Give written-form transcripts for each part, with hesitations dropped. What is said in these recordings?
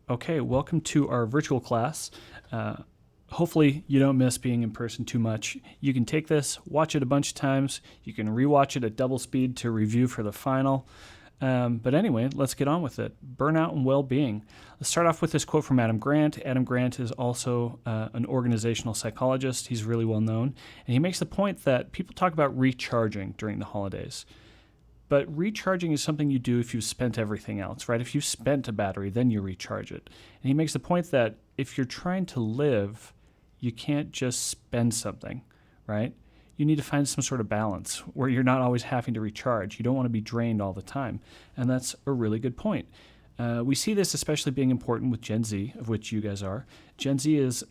Okay, welcome to our virtual class. Hopefully, you don't miss being in person too much. You can take this, watch it a bunch of times. You can rewatch it at double speed to review for the final. But anyway, let's get on with it. Burnout and well-being. Let's start off with this quote from Adam Grant. Adam Grant is also an organizational psychologist. He's really well known. And he makes the point that people talk about recharging during the holidays. But recharging is something you do if you've spent everything else, right? If you've spent a battery, then you recharge it. And he makes the point that if you're trying to live, you can't just spend something, right? You need to find some sort of balance where you're not always having to recharge. You don't want to be drained all the time. And that's a really good point. We see this especially being important with Gen Z, of which you guys are. Gen Z is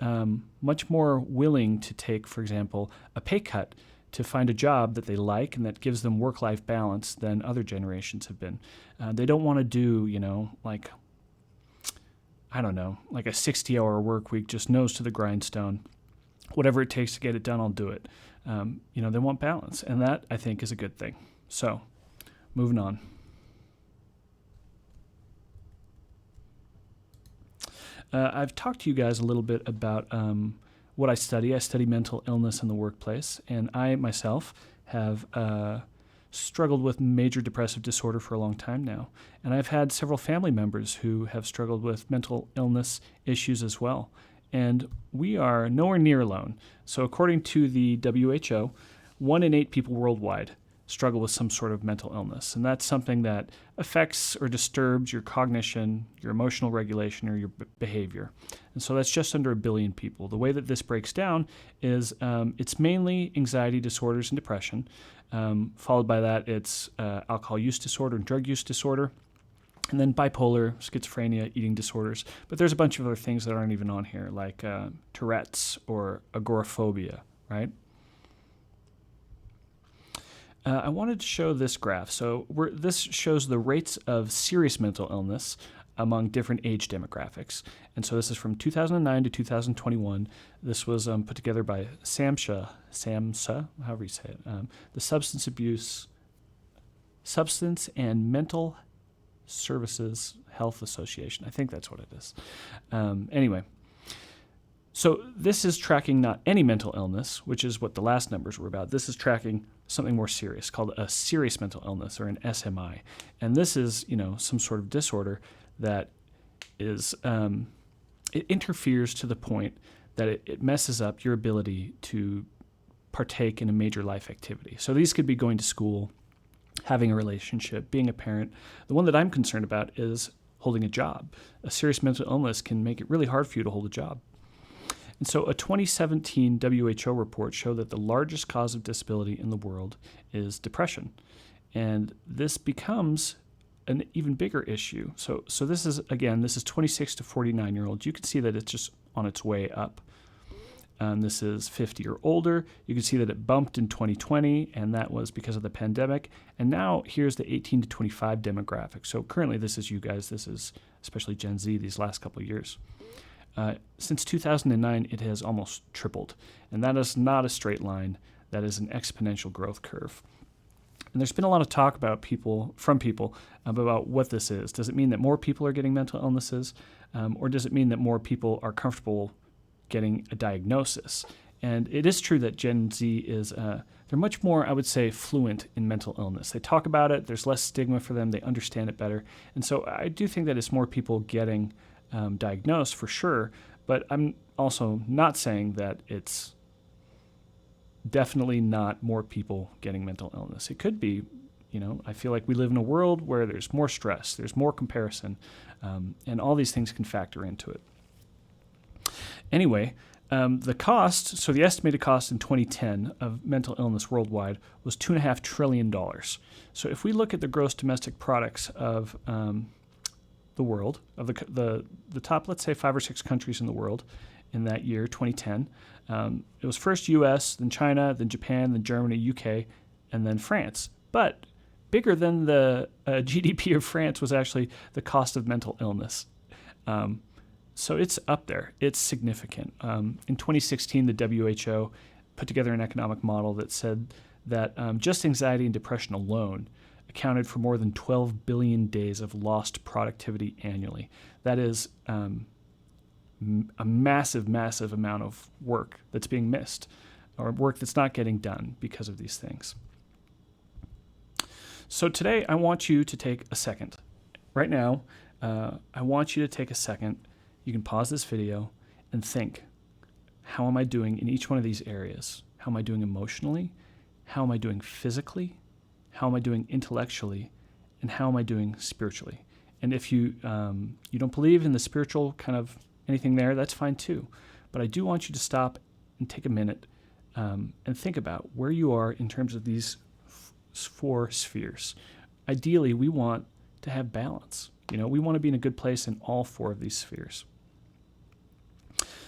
much more willing to take, for example, a pay cut to find a job that they like and that gives them work-life balance than other generations have been. They don't want to do, like a 60-hour work week, just nose to the grindstone. Whatever it takes to get it done, I'll do it. They want balance, and that, I think, is a good thing. So, moving on. I've talked to you guys a little bit about what I study. I study mental illness in the workplace, and I myself have struggled with major depressive disorder for a long time now. And I've had several family members who have struggled with mental illness issues as well. And we are nowhere near alone. So according to the WHO, 1 in 8 people worldwide struggle with some sort of mental illness. And that's something that affects or disturbs your cognition, your emotional regulation, or your behavior. And so that's just under 1 billion people. The way that this breaks down is it's mainly anxiety disorders and depression. Followed by that, it's alcohol use disorder and drug use disorder. And then bipolar, schizophrenia, eating disorders. But there's a bunch of other things that aren't even on here, like Tourette's or agoraphobia, right? I wanted to show this graph. So this shows the rates of serious mental illness among different age demographics. And so this is from 2009 to 2021. This was put together by SAMHSA, however you say it, the Substance and Mental Services Health Association. I think that's what it is. Anyway, so this is tracking not any mental illness, which is what the last numbers were about. This is tracking something more serious called a serious mental illness, or an SMI. And this is, some sort of disorder that is, it interferes to the point that it messes up your ability to partake in a major life activity. So these could be going to school, having a relationship, being a parent. The one that I'm concerned about is holding a job. A serious mental illness can make it really hard for you to hold a job. And so a 2017 WHO report showed that the largest cause of disability in the world is depression. And this becomes an even bigger issue. So this is 26 to 49-year-olds. You can see that it's just on its way up. This is 50 or older. You can see that it bumped in 2020, and that was because of the pandemic. And now here's the 18 to 25 demographic. So currently this is you guys. This is especially Gen Z these last couple of years. Since 2009, it has almost tripled. And that is not a straight line. That is an exponential growth curve. And there's been a lot of talk about people about what this is. Does it mean that more people are getting mental illnesses? Or does it mean that more people are comfortable getting a diagnosis? And it is true that Gen Z is, they're much more, I would say, fluent in mental illness. They talk about it. There's less stigma for them. They understand it better. And so I do think that it's more people getting diagnosed for sure, but I'm also not saying that it's definitely not more people getting mental illness. It could be, I feel like we live in a world where there's more stress, there's more comparison, and all these things can factor into it. Anyway, the estimated cost in 2010 of mental illness worldwide was $2.5 trillion. So if we look at the gross domestic products of the world, of the top, let's say 5 or 6 countries in the world in that year, 2010. It was first U.S., then China, then Japan, then Germany, U.K., and then France. But bigger than the GDP of France was actually the cost of mental illness. So it's up there. It's significant. In 2016, the WHO put together an economic model that said that just anxiety and depression alone accounted for more than 12 billion days of lost productivity annually. That is a massive, massive amount of work that's being missed, or work that's not getting done because of these things. So today I want you to take a second. Right now, I want you to take a second. You can pause this video and think, how am I doing in each one of these areas? How am I doing emotionally? How am I doing physically? How am I doing intellectually? And how am I doing spiritually? And if you don't believe in the spiritual kind of anything there, that's fine too. But I do want you to stop and take a minute and think about where you are in terms of these four spheres. Ideally, we want to have balance. We want to be in a good place in all four of these spheres.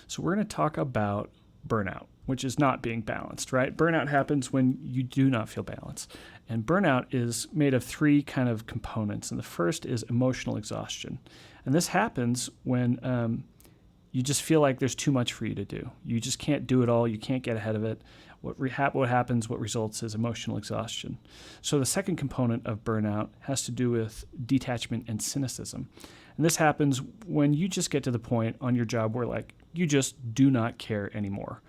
So we're going to talk about burnout, which is not being balanced, right? Burnout happens when you do not feel balanced. And burnout is made of three kind of components. And the first is emotional exhaustion. And this happens when you just feel like there's too much for you to do. You just can't do it all. You can't get ahead of it. What results is emotional exhaustion. So the second component of burnout has to do with detachment and cynicism. And this happens when you just get to the point on your job where you just do not care anymore.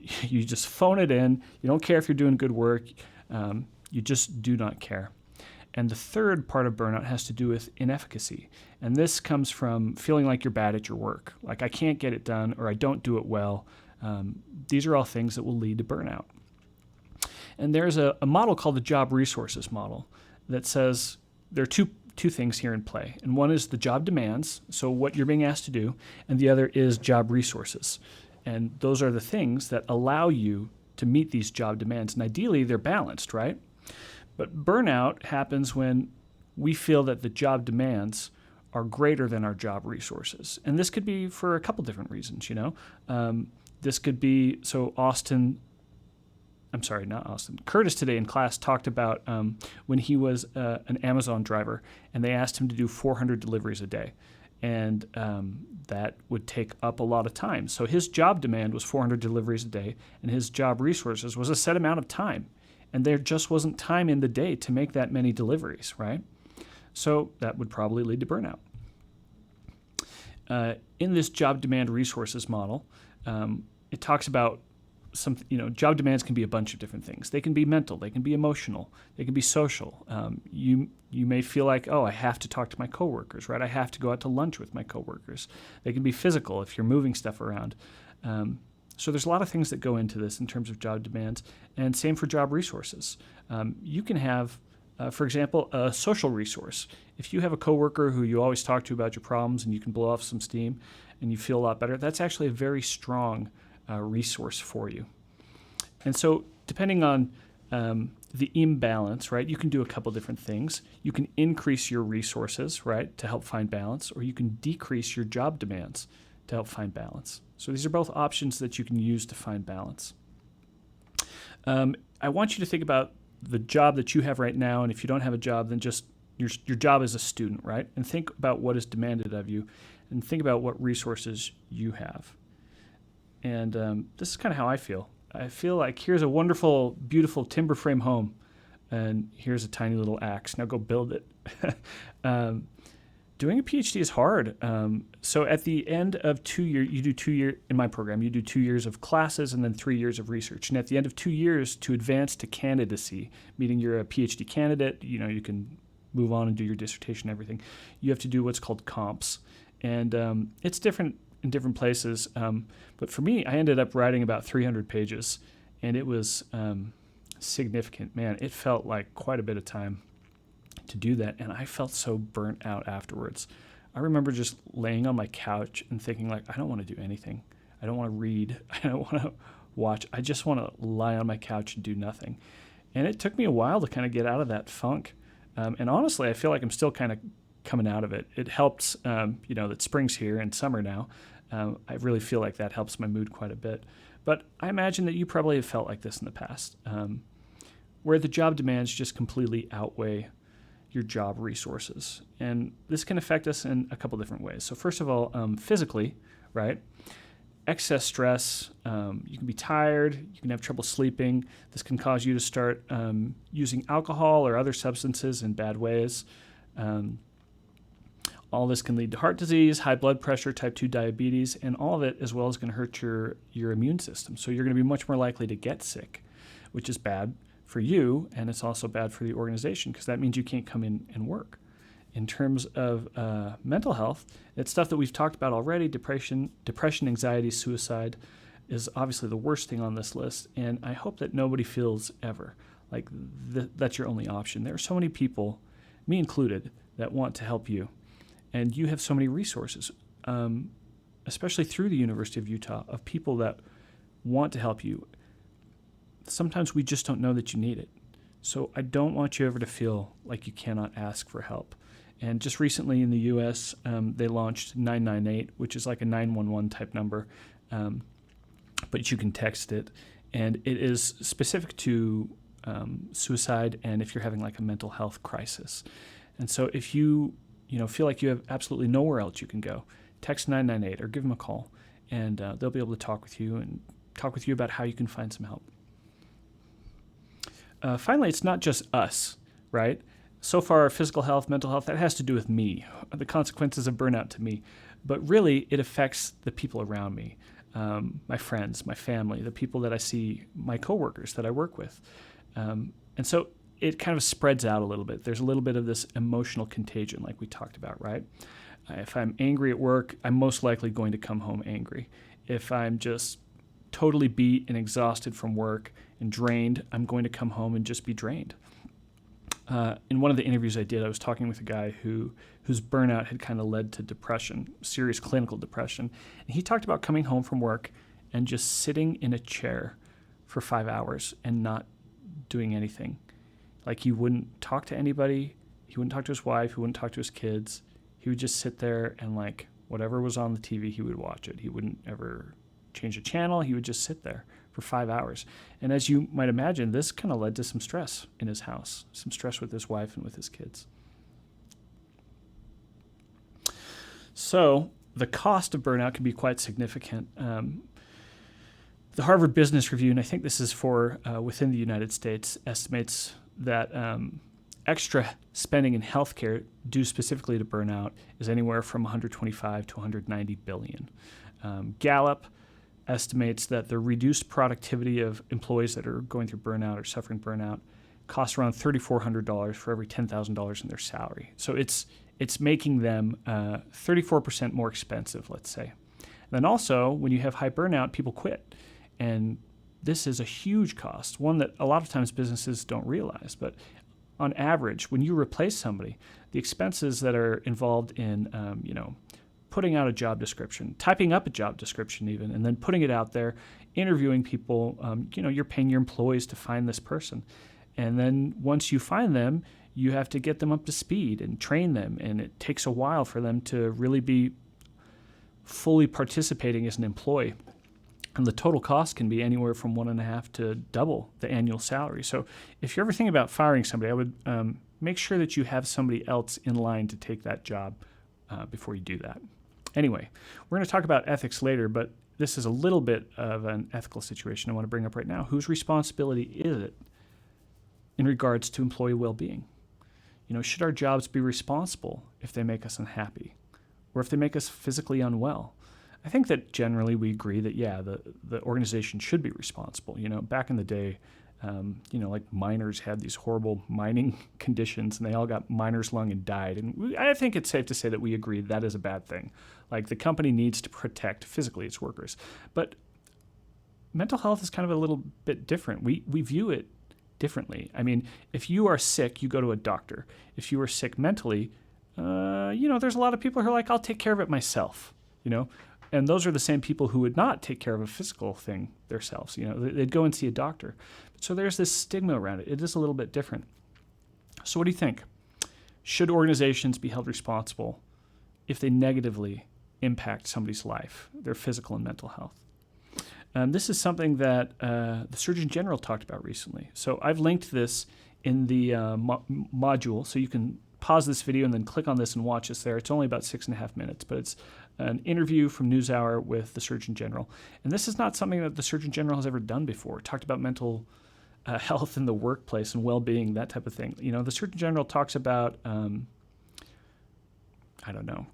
You just phone it in. You don't care if you're doing good work. You just do not care. And the third part of burnout has to do with inefficacy. And this comes from feeling like you're bad at your work. Like I can't get it done or I don't do it well. These are all things that will lead to burnout. And there's a model called the job resources model that says there are two things here in play. And one is the job demands, so what you're being asked to do, and the other is job resources. And those are the things that allow you to meet these job demands. And ideally, they're balanced, right? But burnout happens when we feel that the job demands are greater than our job resources. And this could be for a couple different reasons, This could be, Curtis today in class talked about when he was an Amazon driver and they asked him to do 400 deliveries a day. And that would take up a lot of time. So his job demand was 400 deliveries a day, and his job resources was a set amount of time. And there just wasn't time in the day to make that many deliveries, right? So that would probably lead to burnout. In this job demand resources model, it talks about job demands can be a bunch of different things. They can be mental, they can be emotional, they can be social. You may feel like, I have to talk to my coworkers, right? I have to go out to lunch with my coworkers. They can be physical if you're moving stuff around. So there's a lot of things that go into this in terms of job demands, and same for job resources. You can have, for example, a social resource. If you have a coworker who you always talk to about your problems and you can blow off some steam and you feel a lot better, that's actually a very strong resource for you. And so depending on the imbalance, right, you can do a couple different things. You can increase your resources, right, to help find balance, or you can decrease your job demands to help find balance. So these are both options that you can use to find balance. I want you to think about the job that you have right now, and if you don't have a job, then just your job as a student, right? And think about what is demanded of you, and think about what resources you have. And this is kind of how I feel. I feel like here's a wonderful, beautiful timber frame home, and here's a tiny little axe. Now go build it. Doing a PhD is hard. So at the end of 2 years, you do 2 years in my program, you do 2 years of classes and then 3 years of research. And at the end of 2 years, to advance to candidacy, meaning you're a PhD candidate, you can move on and do your dissertation and everything, you have to do what's called comps. And it's different in different places. But for me, I ended up writing about 300 pages, and it was significant. Man, it felt like quite a bit of time to do that, and I felt so burnt out afterwards. I remember just laying on my couch and thinking, I don't want to do anything. I don't want to read. I don't want to watch. I just want to lie on my couch and do nothing. And it took me a while to kind of get out of that funk. And honestly, I feel like I'm still kind of coming out of it. It helps, that spring's here and summer now. I really feel like that helps my mood quite a bit. But I imagine that you probably have felt like this in the past, where the job demands just completely outweigh your job resources. And this can affect us in a couple different ways. So first of all, physically, right? excess stress, you can be tired, you can have trouble sleeping. This can cause you to start using alcohol or other substances in bad ways. All this can lead to heart disease, high blood pressure, type 2 diabetes, and all of it as well is going to hurt your immune system. So you're going to be much more likely to get sick, which is bad for you, and it's also bad for the organization because that means you can't come in and work. In terms of mental health, it's stuff that we've talked about already. Depression, anxiety, suicide is obviously the worst thing on this list, and I hope that nobody feels ever like that's your only option. There are so many people, me included, that want to help you, and you have so many resources, especially through the University of Utah, of people that want to help you. Sometimes we just don't know that you need it. So I don't want you ever to feel like you cannot ask for help. And just recently in the U.S., they launched 998, which is like a 911 type number, but you can text it. And it is specific to suicide and if you're having like a mental health crisis. And so if you feel like you have absolutely nowhere else you can go, text 998 or give them a call, and they'll be able to talk with you about how you can find some help. Finally, it's not just us, right? So far, physical health, mental health, that has to do with me, the consequences of burnout to me. But really, it affects the people around me, my friends, my family, the people that I see, my coworkers that I work with. And so it kind of spreads out a little bit. There's a little bit of this emotional contagion like we talked about, right? If I'm angry at work, I'm most likely going to come home angry. If I'm just totally beat and exhausted from work and drained, I'm going to come home and just be drained. In one of the interviews I did, I was talking with a guy whose burnout had kind of led to depression, serious clinical depression. And he talked about coming home from work and just sitting in a chair for 5 hours and not doing anything. Like he wouldn't talk to anybody. He wouldn't talk to his wife. He wouldn't talk to his kids. He would just sit there and like whatever was on the TV, he would watch it. He wouldn't ever change a channel. He would just sit there for 5 hours. And as you might imagine, this kind of led to some stress in his house, some stress with his wife and with his kids. So the cost of burnout can be quite significant. The Harvard Business Review, and I think this is for within the United States, estimates that extra spending in healthcare due specifically to burnout is anywhere from 125 to 190 billion. Gallup estimates that the reduced productivity of employees that are going through burnout or suffering burnout costs around $3,400 for every $10,000 in their salary. So it's making them 34% more expensive, let's say. And then also, when you have high burnout, people quit. And this is a huge cost, one that a lot of times businesses don't realize. But on average, when you replace somebody, the expenses that are involved in, putting out a job description, typing up a job description even, and then putting it out there, interviewing people, you're paying your employees to find this person. And then once you find them, you have to get them up to speed and train them. And it takes a while for them to really be fully participating as an employee. And the total cost can be anywhere from 1.5 to double the annual salary. So if you're ever thinking about firing somebody, I would make sure that you have somebody else in line to take that job before you do that. Anyway, we're going to talk about ethics later, but this is a little bit of an ethical situation I want to bring up right now. Whose responsibility is it in regards to employee well-being? Should our jobs be responsible if they make us unhappy or if they make us physically unwell? I think that generally we agree that, yeah, the organization should be responsible. Back in the day, like miners had these horrible mining conditions and they all got miner's lung and died. And I think it's safe to say that we agree that is a bad thing. Like the company needs to protect physically its workers. But mental health is kind of a little bit different. We view it differently. I mean, if you are sick, you go to a doctor. If you are sick mentally, there's a lot of people who are like, I'll take care of it myself, And those are the same people who would not take care of a physical thing themselves. They'd go and see a doctor. So there's this stigma around it. It is a little bit different. So what do you think? Should organizations be held responsible if they negatively impact somebody's life, their physical and mental health? This is something that the Surgeon General talked about recently. So I've linked this in the module, so you can pause this video and then click on this and watch this there. It's only about 6.5 minutes, but it's an interview from NewsHour with the Surgeon General. And this is not something that the Surgeon General has ever done before. Talked about mental health in the workplace and well-being, that type of thing. You know, the Surgeon General talks about,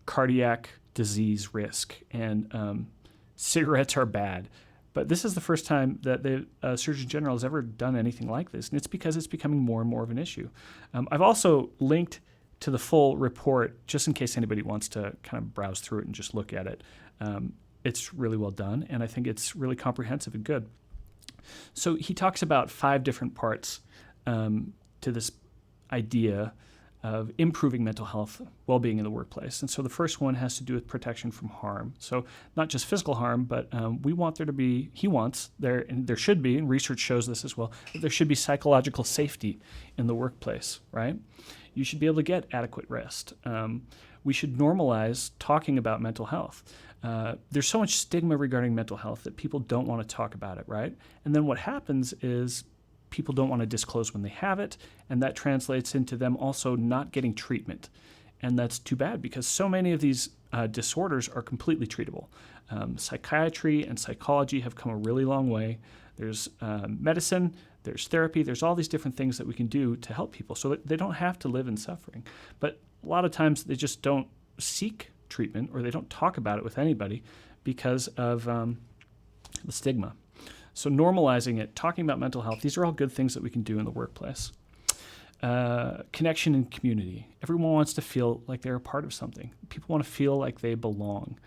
cardiac disease risk, and cigarettes are bad. But this is the first time that the Surgeon General has ever done anything like this, and it's because it's becoming more and more of an issue. I've also linked to the full report just in case anybody wants to kind of browse through it and just look at it. It's really well done, and I think it's really comprehensive and good. So he talks about 5 different parts to this idea of improving mental health, well-being in the workplace. And so the first one has to do with protection from harm. So not just physical harm, but he wants there, and there should be, and research shows this as well, that there should be psychological safety in the workplace, right? You should be able to get adequate rest. We should normalize talking about mental health. There's so much stigma regarding mental health that people don't want to talk about it, right? And then what happens is people don't want to disclose when they have it, and that translates into them also not getting treatment. And that's too bad because so many of these disorders are completely treatable. Psychiatry and psychology have come a really long way. There's medicine, there's therapy, there's all these different things that we can do to help people so that they don't have to live in suffering. But a lot of times they just don't seek treatment or they don't talk about it with anybody because of the stigma. So normalizing it, talking about mental health, these are all good things that we can do in the workplace. Connection and community. Everyone wants to feel like they're a part of something. People want to feel like they belong.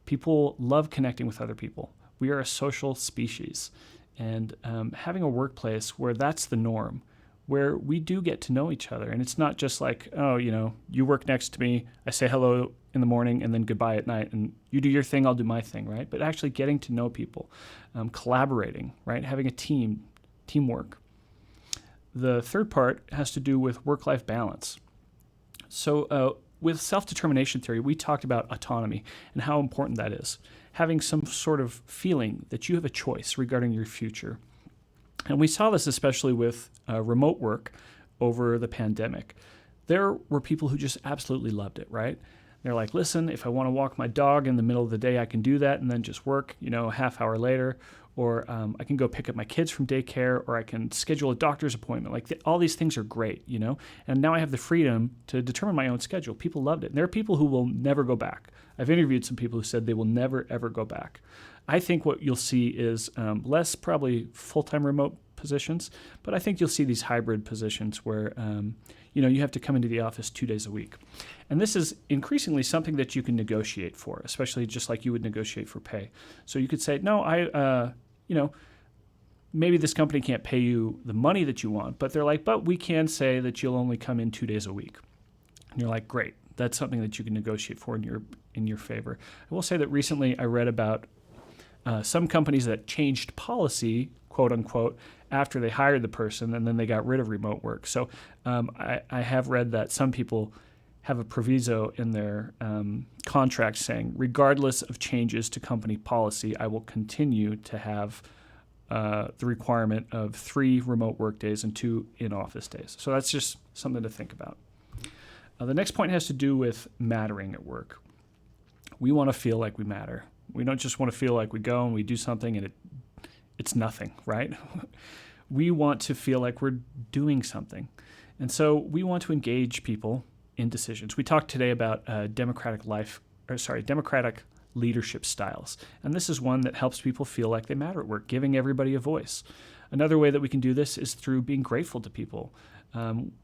People love connecting with other people. We are a social species. And having a workplace where that's the norm, where we do get to know each other. And it's not just like, oh, you work next to me, I say hello in the morning and then goodbye at night, and you do your thing, I'll do my thing, right? But actually getting to know people, collaborating, right? Having a teamwork. The third part has to do with work-life balance. So with self-determination theory, we talked about autonomy and how important that is. Having some sort of feeling that you have a choice regarding your future. And we saw this especially with remote work over the pandemic. There were people who just absolutely loved it, right? They're like, listen, if I want to walk my dog in the middle of the day, I can do that and then just work, a half hour later. Or I can go pick up my kids from daycare, or I can schedule a doctor's appointment. All these things are great, And now I have the freedom to determine my own schedule. People loved it. And there are people who will never go back. I've interviewed some people who said they will never, ever go back. I think what you'll see is less probably full-time remote positions, but I think you'll see these hybrid positions where you have to come into the office 2 days a week. And this is increasingly something that you can negotiate for, especially just like you would negotiate for pay. So you could say, no, maybe this company can't pay you the money that you want, but they're like, but we can say that you'll only come in 2 days a week. And you're like, great. That's something that you can negotiate for in your favor. I will say that recently I read about some companies that changed policy, quote unquote, after they hired the person and then they got rid of remote work. So I have read that some people have a proviso in their contract saying, regardless of changes to company policy, I will continue to have the requirement of 3 remote work days and 2 in-office days. So that's just something to think about. The next point has to do with mattering at work. We want to feel like we matter. We don't just want to feel like we go and we do something and it's nothing, right? We want to feel like we're doing something. And so we want to engage people in decisions. We talked today about democratic leadership styles. And this is one that helps people feel like they matter at work, giving everybody a voice. Another way that we can do this is through being grateful to people.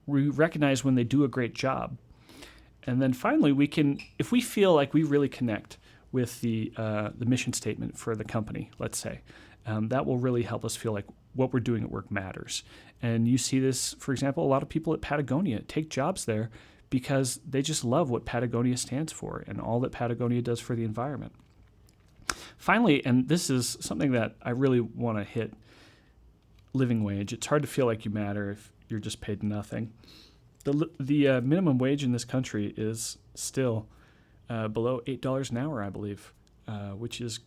We recognize when they do a great job. And then finally, we can, if we feel like we really connect with the mission statement for the company, let's say, that will really help us feel like what we're doing at work matters. And you see this, for example, a lot of people at Patagonia take jobs there because they just love what Patagonia stands for and all that Patagonia does for the environment. Finally, and this is something that I really want to hit, living wage. It's hard to feel like you matter if you're just paid nothing. The minimum wage in this country is still below $8 an hour, I believe, which is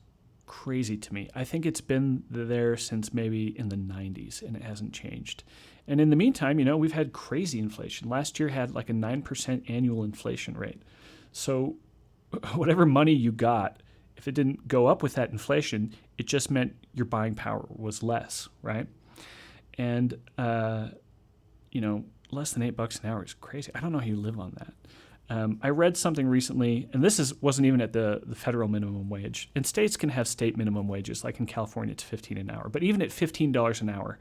crazy to me. I think it's been there since maybe in the 90s, and it hasn't changed. And in the meantime, we've had crazy inflation. Last year had like a 9% annual inflation rate. So whatever money you got, if it didn't go up with that inflation, it just meant your buying power was less, right? And, less than $8 an hour is crazy. I don't know how you live on that. I read something recently, and wasn't even at the federal minimum wage. And states can have state minimum wages, like in California, it's $15 an hour. But even at $15 an hour,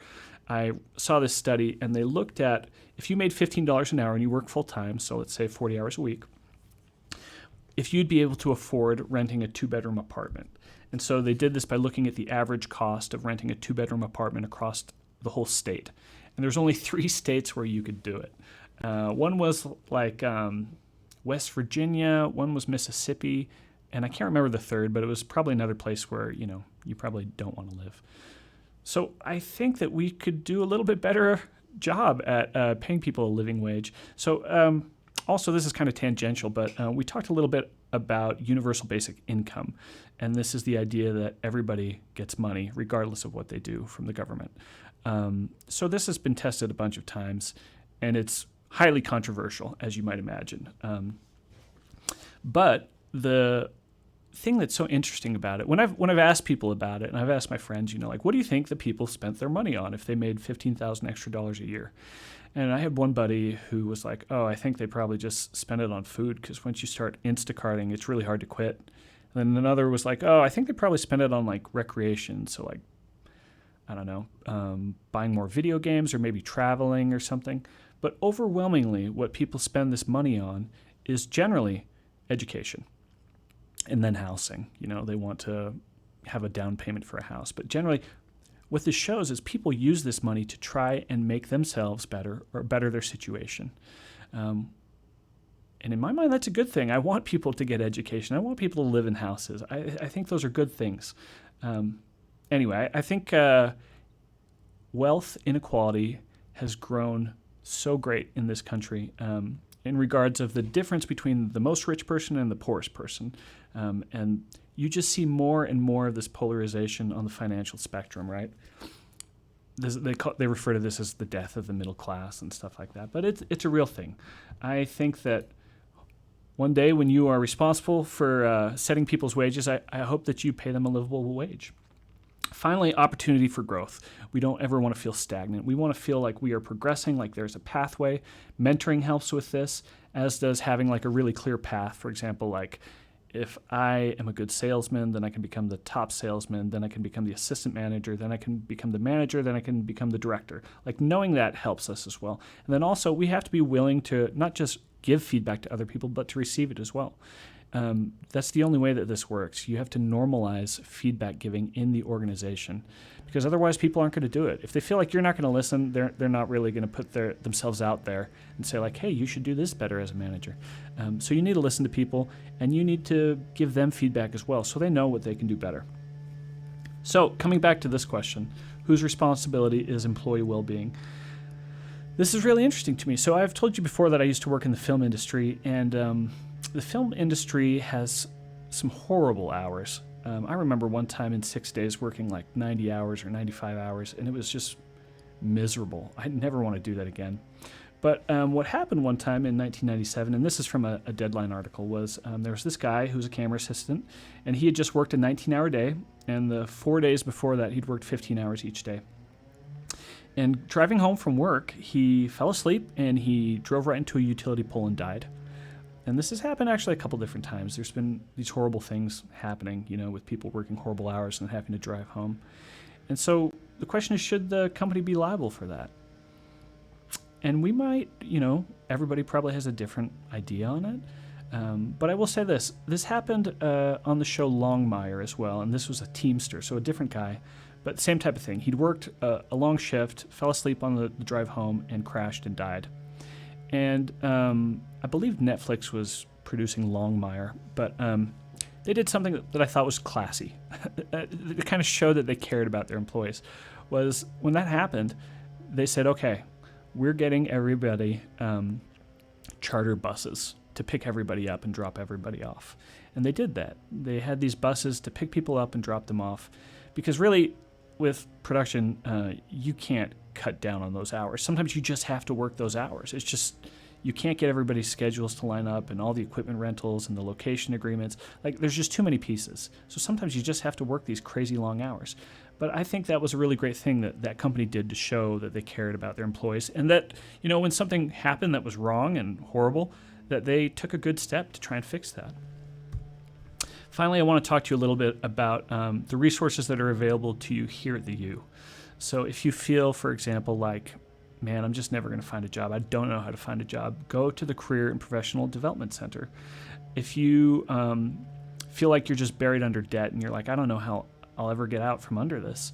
I saw this study, and they looked at if you made $15 an hour and you work full time, so let's say 40 hours a week, if you'd be able to afford renting a 2-bedroom apartment. And so they did this by looking at the average cost of renting a 2-bedroom apartment across the whole state. And there's only 3 states where you could do it. One was like West Virginia, one was Mississippi, and I can't remember the third, but it was probably another place where, you probably don't want to live. So I think that we could do a little bit better job at paying people a living wage. So also, this is kind of tangential, but we talked a little bit about universal basic income. And this is the idea that everybody gets money, regardless of what they do, from the government. So this has been tested a bunch of times, and it's highly controversial, as you might imagine. But the thing that's so interesting about it, when I've asked people about it, and I've asked my friends, what do you think the people spent their money on if they made $15,000 extra a year? And I had one buddy who was like, oh, I think they probably just spent it on food, because once you start Instacarting, it's really hard to quit. And then another was like, oh, I think they probably spent it on like recreation. So like, I don't know, buying more video games or maybe traveling or something. But overwhelmingly, what people spend this money on is generally education and then housing. They want to have a down payment for a house. But generally, what this shows is people use this money to try and make themselves better or better their situation. And in my mind, that's a good thing. I want people to get education. I want people to live in houses. I think those are good things. Anyway, I think wealth inequality has grown so great in this country in regards of the difference between the most rich person and the poorest person. And you just see more and more of this polarization on the financial spectrum, right? They refer to this as the death of the middle class and stuff like that. But it's a real thing. I think that one day when you are responsible for setting people's wages, I hope that you pay them a livable wage. Finally, opportunity for growth. We don't ever want to feel stagnant. We want to feel like we are progressing, like there's a pathway. Mentoring helps with this, as does having like a really clear path. For example, like if I am a good salesman, then I can become the top salesman, then I can become the assistant manager, then I can become the manager, then I can become the director. Like knowing that helps us as well. And then also we have to be willing to not just give feedback to other people, but to receive it as well. That's the only way that this works. You have to normalize feedback giving in the organization, because otherwise people aren't going to do it. If they feel like you're not going to listen, they're not really going to put themselves out there and say like, hey, you should do this better as a manager. So you need to listen to people, and you need to give them feedback as well so they know what they can do better. So coming back to this question, whose responsibility is employee well-being? This is really interesting to me. So I've told you before that I used to work in the film industry, and the film industry has some horrible hours. I remember one time in 6 days working like 90 hours or 95 hours, and it was just miserable. I never want to do that again. But what happened one time in 1997, and this is from a Deadline article, was there was this guy who was a camera assistant, and he had just worked a 19-hour day, and the 4 days before that, he'd worked 15 hours each day. And driving home from work, he fell asleep, and he drove right into a utility pole and died. And this has happened actually a couple different times. There's been these horrible things happening, with people working horrible hours and having to drive home. And so the question is, should the company be liable for that? And we might, everybody probably has a different idea on it. But I will say this. This happened on the show Longmire as well, and this was a Teamster, so a different guy, but same type of thing. He'd worked a long shift, fell asleep on the drive home, and crashed and died. And I believe Netflix was producing Longmire, but they did something that I thought was classy. It kind of showed that they cared about their employees. Was when that happened, they said, okay, we're getting everybody charter buses to pick everybody up and drop everybody off. And they did that. They had these buses to pick people up and drop them off, because really with production, you can't cut down on those hours. Sometimes you just have to work those hours. It's just, you can't get everybody's schedules to line up and all the equipment rentals and the location agreements. Like, there's just too many pieces. So sometimes you just have to work these crazy long hours. But I think that was a really great thing that that company did to show that they cared about their employees, and that, you know, when something happened that was wrong and horrible, that they took a good step to try and fix that. Finally, I want to talk to you a little bit about the resources that are available to you here at the U. So if you feel, for example, like, man, I'm just never going to find a job, I don't know how to find a job, go to the Career and Professional Development Center. If you feel like you're just buried under debt and you're like, I don't know how I'll ever get out from under this,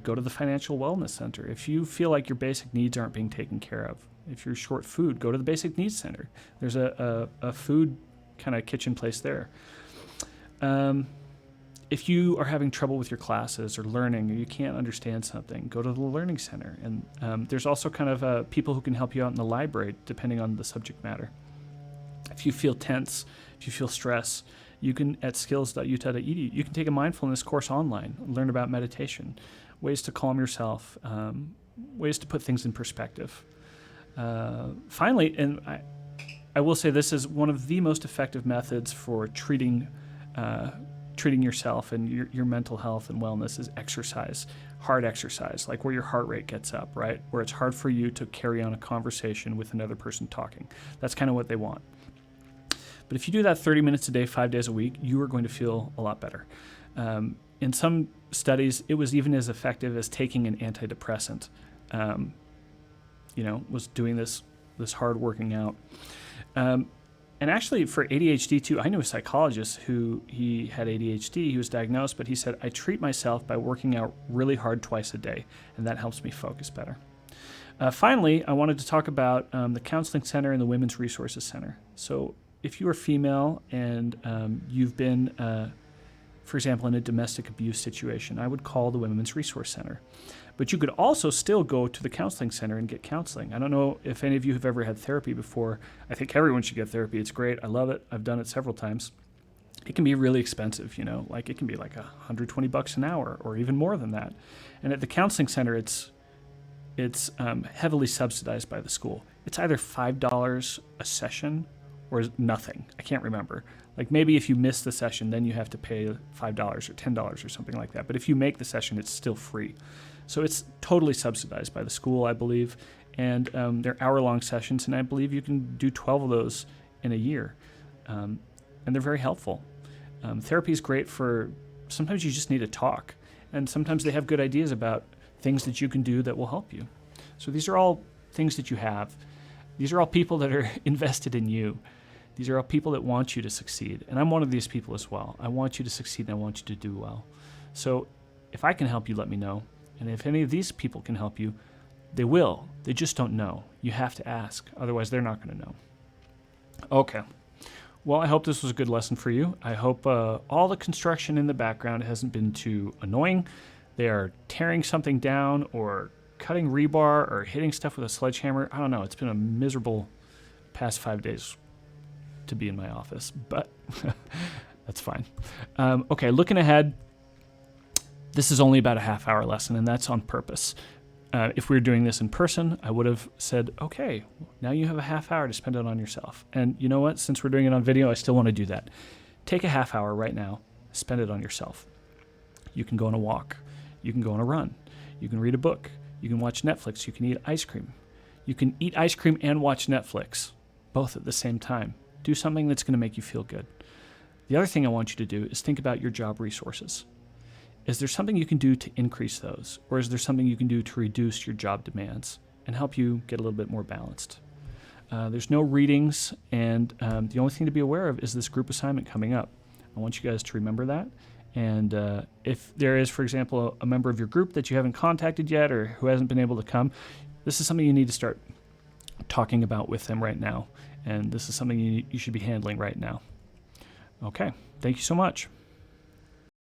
go to the Financial Wellness Center. If you feel like your basic needs aren't being taken care of, if you're short food, go to the Basic Needs Center. There's a food kind of kitchen place there. If you are having trouble with your classes or learning, or you can't understand something, go to the Learning Center. And there's also kind of people who can help you out in the library, depending on the subject matter. If you feel tense, if you feel stress, you can, at skills.utah.edu, you can take a mindfulness course online, learn about meditation, ways to calm yourself, ways to put things in perspective. Finally, and I will say this is one of the most effective methods for treating yourself and your mental health and wellness is exercise, hard exercise, like where your heart rate gets up, right? Where it's hard for you to carry on a conversation with another person talking. That's kind of what they want. But if you do that 30 minutes a day, 5 days a week, you are going to feel a lot better. In some studies, it was even as effective as taking an antidepressant, was doing this hard working out. And actually for ADHD too, I knew a psychologist who he had ADHD, he was diagnosed, but he said, I treat myself by working out really hard twice a day, and that helps me focus better. Finally, I wanted to talk about the Counseling Center and the Women's Resources Center. So if you are female and you've been, for example, in a domestic abuse situation, I would call the Women's Resource Center. But you could also still go to the Counseling Center and get counseling. I don't know if any of you have ever had therapy before. I think everyone should get therapy. It's great. I love it. I've done it several times. It can be really expensive, like it can be like $120 an hour or even more than that. And at the Counseling Center, it's heavily subsidized by the school. It's either $5 a session or nothing. I can't remember. Like maybe if you miss the session, then you have to pay $5 or $10 or something like that. But if you make the session, it's still free. So it's totally subsidized by the school, I believe. And they're hour-long sessions, and I believe you can do 12 of those in a year. And they're very helpful. Therapy is great for, sometimes you just need to talk. And sometimes they have good ideas about things that you can do that will help you. So these are all things that you have. These are all people that are invested in you. These are all people that want you to succeed. And I'm one of these people as well. I want you to succeed and I want you to do well. So if I can help you, let me know. And if any of these people can help you, they will. They just don't know. You have to ask. Otherwise, they're not going to know. Okay. Well, I hope this was a good lesson for you. I hope all the construction in the background hasn't been too annoying. They are tearing something down or cutting rebar or hitting stuff with a sledgehammer. I don't know. It's been a miserable past 5 days to be in my office, but that's fine. Okay, looking ahead, this is only about a half-hour lesson, and that's on purpose. If we were doing this in person, I would have said, okay, now you have a half hour to spend it on yourself. And you know what? Since we're doing it on video, I still want to do that. Take a half hour right now, spend it on yourself. You can go on a walk. You can go on a run. You can read a book. You can watch Netflix. You can eat ice cream. You can eat ice cream and watch Netflix, both at the same time. Do something that's going to make you feel good. The other thing I want you to do is think about your job resources. Is there something you can do to increase those? Or is there something you can do to reduce your job demands and help you get a little bit more balanced? There's no readings, and the only thing to be aware of is this group assignment coming up. I want you guys to remember that. And if there is, for example, a member of your group that you haven't contacted yet or who hasn't been able to come, this is something you need to start talking about with them right now. And this is something you should be handling right now. Okay, thank you so much.